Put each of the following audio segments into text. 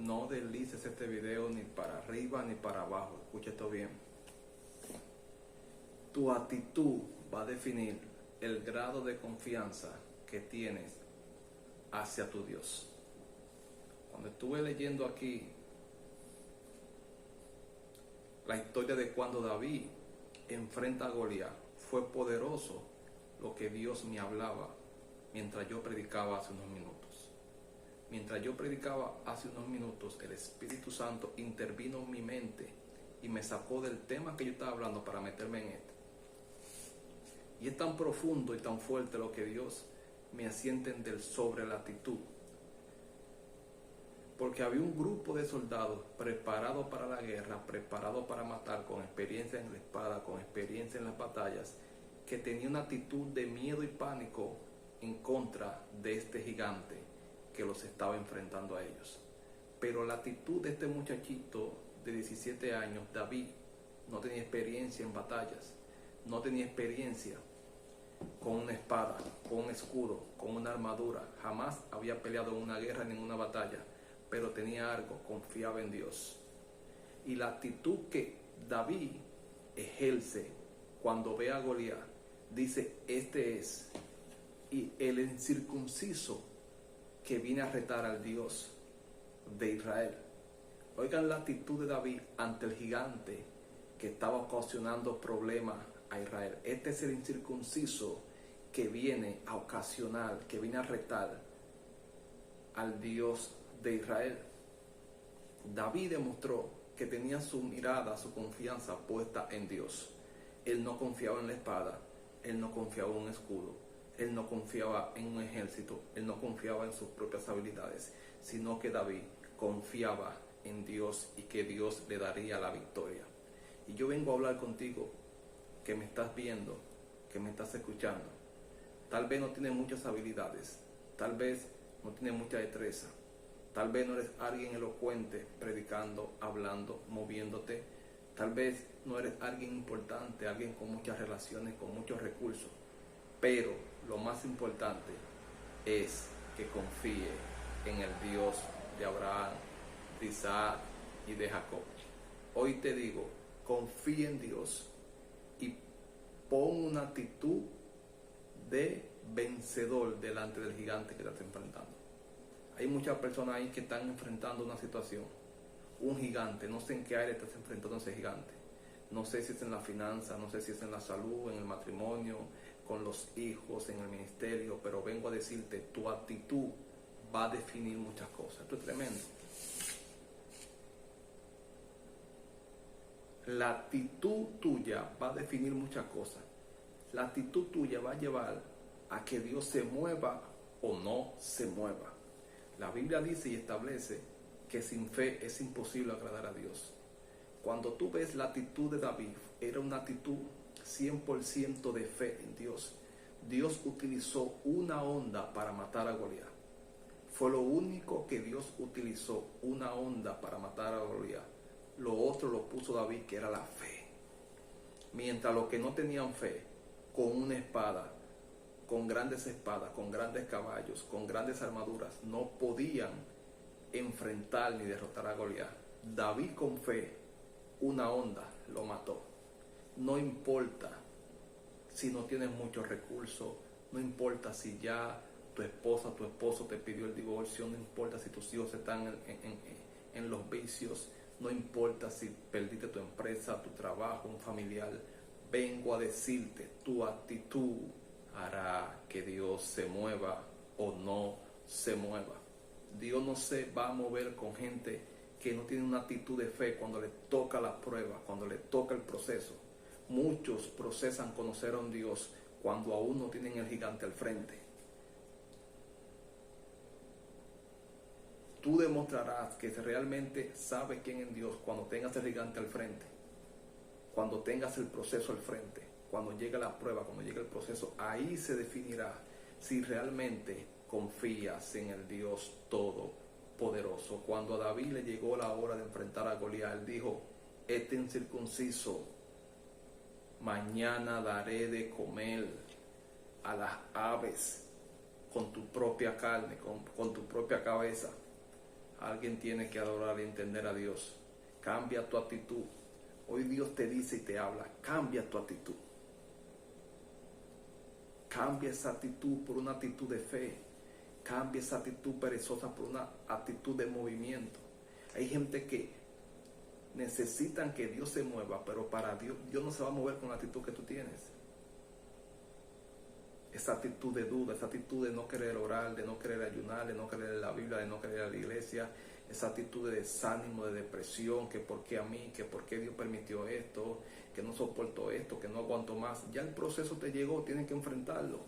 No deslices este video ni para arriba ni para abajo. Escucha esto bien. Tu actitud va a definir el grado de confianza que tienes hacia tu Dios. Cuando estuve leyendo aquí la historia de cuando David enfrenta a Goliat, fue poderoso lo que Dios me hablaba mientras yo predicaba hace unos minutos. Mientras yo predicaba hace unos minutos, el Espíritu Santo intervino en mi mente y me sacó del tema que yo estaba hablando para meterme en este. Y es tan profundo y tan fuerte lo que Dios me hacía entender sobre la actitud. Porque había un grupo de soldados preparados para la guerra, preparados para matar, con experiencia en la espada, con experiencia en las batallas, que tenía una actitud de miedo y pánico en contra de este gigante que los estaba enfrentando a ellos. Pero la actitud de este muchachito de 17 años, David, no tenía experiencia en batallas, no tenía experiencia con una espada, con un escudo, con una armadura, jamás había peleado en una guerra ni en una batalla, pero tenía algo, confiaba en Dios. Y la actitud que David ejerce cuando ve a Goliat, dice, este es y el incircunciso que viene a retar al Dios de Israel. Oigan la actitud de David ante el gigante que estaba ocasionando problemas a Israel. Este es el incircunciso que viene a ocasionar, que viene a retar al Dios de Israel. David demostró que tenía su mirada, su confianza puesta en Dios. Él no confiaba en la espada, él no confiaba en un escudo, él no confiaba en un ejército, él no confiaba en sus propias habilidades, sino que David confiaba en Dios y que Dios le daría la victoria. Y yo vengo a hablar contigo, que me estás viendo, que me estás escuchando. Tal vez no tienes muchas habilidades, tal vez no tienes mucha destreza, tal vez no eres alguien elocuente, predicando, hablando, moviéndote, tal vez no eres alguien importante, alguien con muchas relaciones, con muchos recursos, pero lo más importante es que confíe en el Dios de Abraham, de Isaac y de Jacob. Hoy te digo, confía en Dios y pon una actitud de vencedor delante del gigante que estás enfrentando. Hay muchas personas ahí que están enfrentando una situación, un gigante. No sé en qué área estás enfrentando a ese gigante. No sé si es en la finanza, no sé si es en la salud, en el matrimonio, con los hijos, en el ministerio, pero vengo a decirte, tu actitud va a definir muchas cosas. Esto es tremendo. La actitud tuya va a definir muchas cosas. La actitud tuya va a llevar a que Dios se mueva o no se mueva. La Biblia dice y establece que sin fe es imposible agradar a Dios. Cuando tú ves la actitud de David, era una actitud 100% de fe en Dios. Dios utilizó una onda para matar a Goliat. Fue lo único que Dios utilizó, una onda para matar a Goliat. Lo otro lo puso David, que era la fe. Mientras los que no tenían fe, con una espada, con grandes espadas, con grandes caballos, con grandes armaduras, no podían enfrentar ni derrotar a Goliat. David con fe, una onda lo mató. No importa si no tienes muchos recursos, no importa si ya tu esposa, tu esposo te pidió el divorcio, no importa si tus hijos están en los vicios, no importa si perdiste tu empresa, tu trabajo, un familiar. Vengo a decirte, tu actitud hará que Dios se mueva o no se mueva. Dios no se va a mover con gente que no tiene una actitud de fe cuando le toca la prueba, cuando le toca el proceso. Muchos procesan conocer a un Dios cuando aún no tienen el gigante al frente. Tú demostrarás que realmente sabes quién es Dios cuando tengas el gigante al frente, cuando tengas el proceso al frente, cuando llegue la prueba, cuando llegue el proceso. Ahí se definirá si realmente confías en el Dios Todopoderoso. Cuando a David le llegó la hora de enfrentar a Goliat, él dijo, este incircunciso, mañana daré de comer a las aves con tu propia carne, con tu propia cabeza. Alguien tiene que adorar y entender a Dios. Cambia tu actitud. Hoy Dios te dice y te habla. Cambia tu actitud. Cambia esa actitud por una actitud de fe. Cambia esa actitud perezosa por una actitud de movimiento. Hay gente que necesitan que Dios se mueva, pero para Dios no se va a mover con la actitud que tú tienes. Esa actitud de duda, esa actitud de no querer orar, de no querer ayunar, de no querer la Biblia, de no querer a la iglesia, esa actitud de desánimo, de depresión, que por qué a mí, que por qué Dios permitió esto, que no soporto esto, que no aguanto más. Ya el proceso te llegó, tienes que enfrentarlo.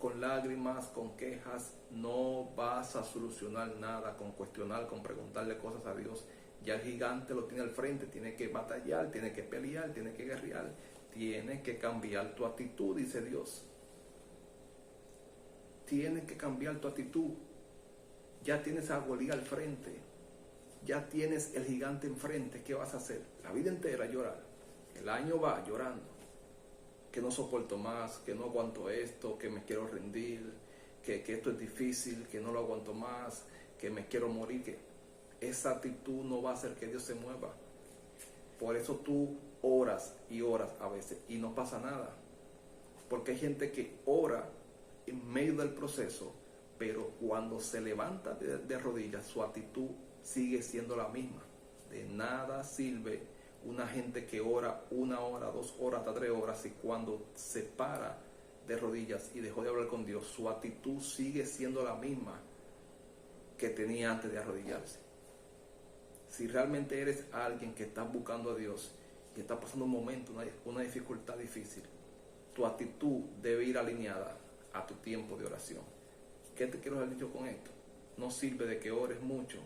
Con lágrimas, con quejas, no vas a solucionar nada, con cuestionar, con preguntarle cosas a Dios. Ya el gigante lo tiene al frente, tiene que batallar, tiene que pelear, tiene que guerrear, tiene que cambiar tu actitud, dice Dios. Tienes que cambiar tu actitud. Ya tienes a Goliat al frente, ya tienes el gigante enfrente. ¿Qué vas a hacer? La vida entera llorar. El año va llorando, que no soporto más, que no aguanto esto, que me quiero rendir, que esto es difícil, que no lo aguanto más, que me quiero morir. Que esa actitud no va a hacer que Dios se mueva. Por eso tú oras y oras a veces y no pasa nada, porque hay gente que ora en medio del proceso, pero cuando se levanta de rodillas, su actitud sigue siendo la misma. De nada sirve una gente que ora 1 hora, 2 horas, hasta 3 horas, y cuando se para de rodillas y dejó de hablar con Dios, su actitud sigue siendo la misma que tenía antes de arrodillarse. Si realmente eres alguien que está buscando a Dios y está pasando un momento, una dificultad difícil, tu actitud debe ir alineada a tu tiempo de oración. ¿Qué te quiero haber dicho con esto? No sirve de que ores mucho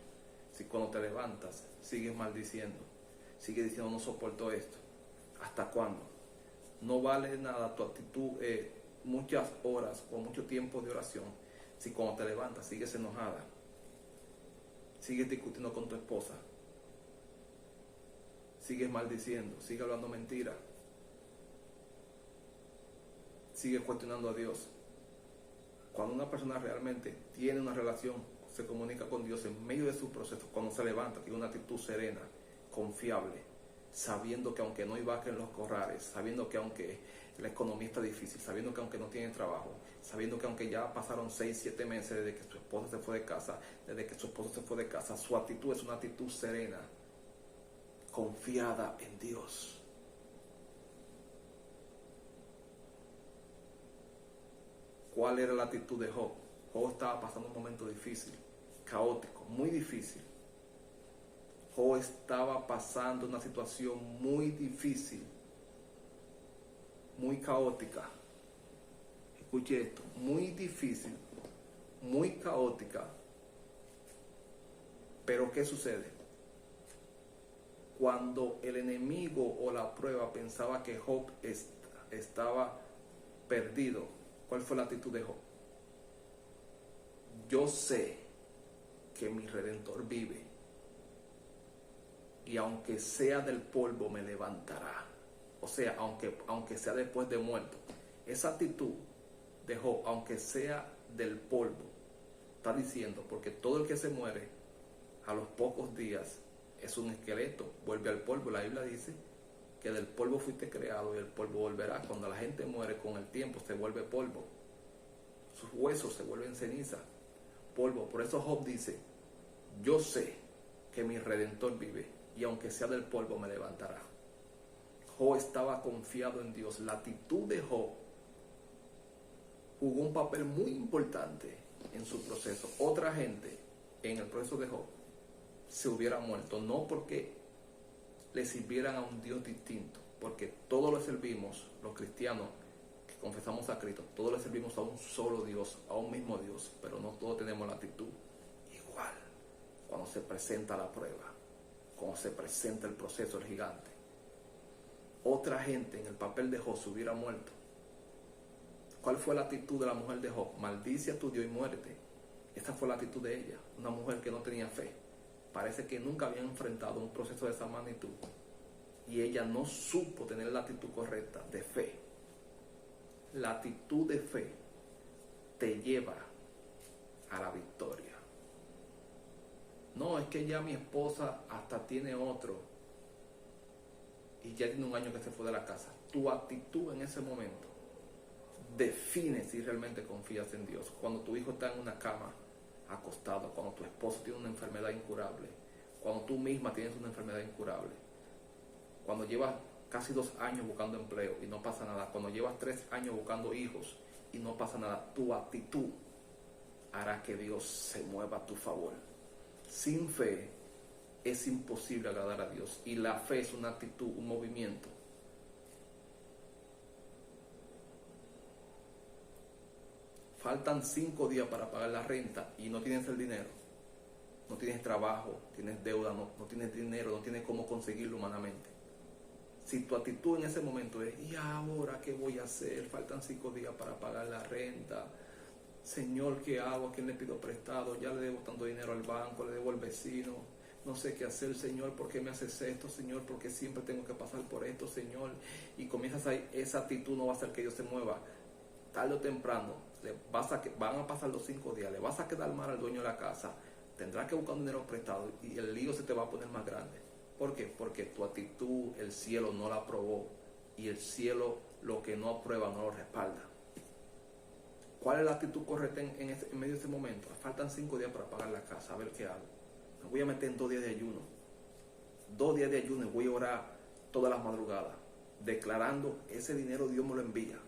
si cuando te levantas sigues maldiciendo, sigues diciendo no soporto esto. ¿Hasta cuándo? No vale nada tu actitud, muchas horas o mucho tiempo de oración, si cuando te levantas sigues enojada, sigues discutiendo con tu esposa, sigues maldiciendo, sigues hablando mentiras, sigues cuestionando a Dios. Cuando una persona realmente tiene una relación, se comunica con Dios en medio de su proceso, cuando se levanta, tiene una actitud serena, confiable, sabiendo que aunque no hay vaca en los corrales, sabiendo que aunque la economía está difícil, sabiendo que aunque no tiene trabajo, sabiendo que aunque ya pasaron 6, 7 meses desde que su esposa se fue de casa, su actitud es una actitud serena, confiada en Dios. ¿Cuál era la actitud de Job? Job estaba pasando un momento difícil, caótico, muy difícil. Job estaba pasando una situación muy difícil, muy caótica. Escuche esto, muy difícil, muy caótica. Pero ¿qué sucede? Cuando el enemigo o la prueba pensaba que Job estaba perdido, ¿cuál fue la actitud de Job? Yo sé que mi Redentor vive, y aunque sea del polvo me levantará. O sea, aunque sea después de muerto. Esa actitud de Job, aunque sea del polvo, está diciendo, porque todo el que se muere a los pocos días es un esqueleto, vuelve al polvo. La Biblia dice que del polvo fuiste creado y el polvo volverá. Cuando la gente muere, con el tiempo se vuelve polvo, sus huesos se vuelven ceniza, polvo. Por eso Job dice, yo sé que mi Redentor vive, y aunque sea del polvo me levantará. Job estaba confiado en Dios. La actitud de Job jugó un papel muy importante en su proceso. Otra gente en el proceso de Job se hubiera muerto, no porque le sirvieran a un Dios distinto, porque todos le servimos, los cristianos que confesamos a Cristo, todos le servimos a un solo Dios, a un mismo Dios, pero no todos tenemos la actitud igual. Cuando se presenta la prueba, cuando se presenta el proceso del gigante, otra gente en el papel de Job se hubiera muerto. ¿Cuál fue la actitud de la mujer de Job? Maldice a tu Dios y muérete. Esa fue la actitud de ella, una mujer que no tenía fe. Parece que nunca había enfrentado un proceso de esa magnitud, y ella no supo tener la actitud correcta de fe. La actitud de fe te lleva a la victoria. es que ya mi esposa hasta tiene otro y ya tiene un año que se fue de la casa. Tu actitud en ese momento define si realmente confías en Dios. Cuando tu hijo está en una cama acostado, cuando tu esposo tiene una enfermedad incurable, cuando tú misma tienes una enfermedad incurable, cuando llevas casi 2 años buscando empleo y no pasa nada, cuando llevas 3 años buscando hijos y no pasa nada, tu actitud hará que Dios se mueva a tu favor. Sin fe es imposible agradar a Dios, y la fe es una actitud, un movimiento. Faltan 5 días para pagar la renta y no tienes el dinero, no tienes trabajo, tienes deuda, no tienes dinero, no tienes cómo conseguirlo humanamente. Si tu actitud en ese momento es, ¿y ahora qué voy a hacer? Faltan 5 días para pagar la renta. Señor, ¿qué hago? ¿A quién le pido prestado? Ya le debo tanto dinero al banco, le debo al vecino. No sé qué hacer, Señor. ¿Por qué me haces esto, Señor? ¿Por qué siempre tengo que pasar por esto, Señor? Y comienzas ahí, esa actitud no va a hacer que Dios se mueva. Tarde o temprano, van a pasar los 5 días, le vas a quedar mal al dueño de la casa, tendrás que buscar un dinero prestado y el lío se te va a poner más grande. ¿Por qué? Porque tu actitud, el cielo no la aprobó, y el cielo lo que no aprueba no lo respalda. ¿Cuál es la actitud correcta en medio de ese momento? Faltan 5 días para pagar la casa, a ver qué hago. Me voy a meter en 2 días de ayuno. 2 días de ayuno y voy a orar todas las madrugadas, declarando, ese dinero Dios me lo envía.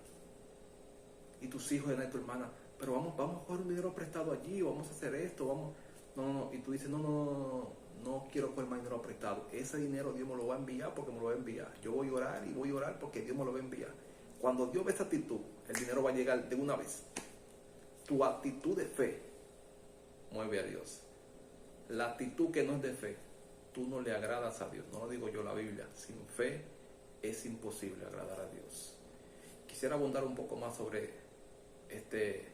Y tus hijos y tu hermana, pero vamos a coger un dinero prestado allí, vamos a hacer esto, vamos. No. Y tú dices, no quiero coger más dinero prestado. Ese dinero Dios me lo va a enviar porque me lo va a enviar. Yo voy a orar porque Dios me lo va a enviar. Cuando Dios ve esa actitud, el dinero va a llegar de una vez. Tu actitud de fe mueve a Dios. La actitud que no es de fe, tú no le agradas a Dios. No lo digo yo, la Biblia. Sin fe es imposible agradar a Dios. Quisiera abundar un poco más sobre este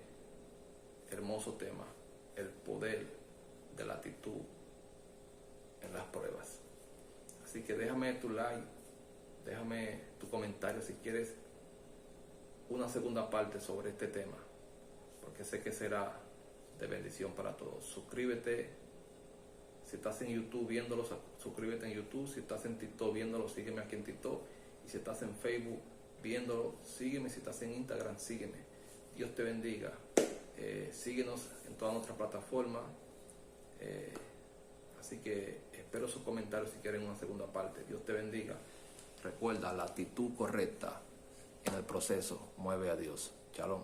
hermoso tema, el poder de la actitud en las pruebas. Así que déjame tu like, déjame tu comentario si quieres una segunda parte sobre este tema, porque sé que será de bendición para todos. Suscríbete, si estás en YouTube viéndolo, suscríbete en YouTube. Si estás en TikTok viéndolo, sígueme aquí en TikTok. Y si estás en Facebook viéndolo, sígueme. Si estás en Instagram, sígueme. Dios te bendiga. Síguenos en todas nuestras plataformas. Así que espero sus comentarios si quieren una segunda parte. Dios te bendiga. Recuerda, la actitud correcta en el proceso mueve a Dios. Shalom.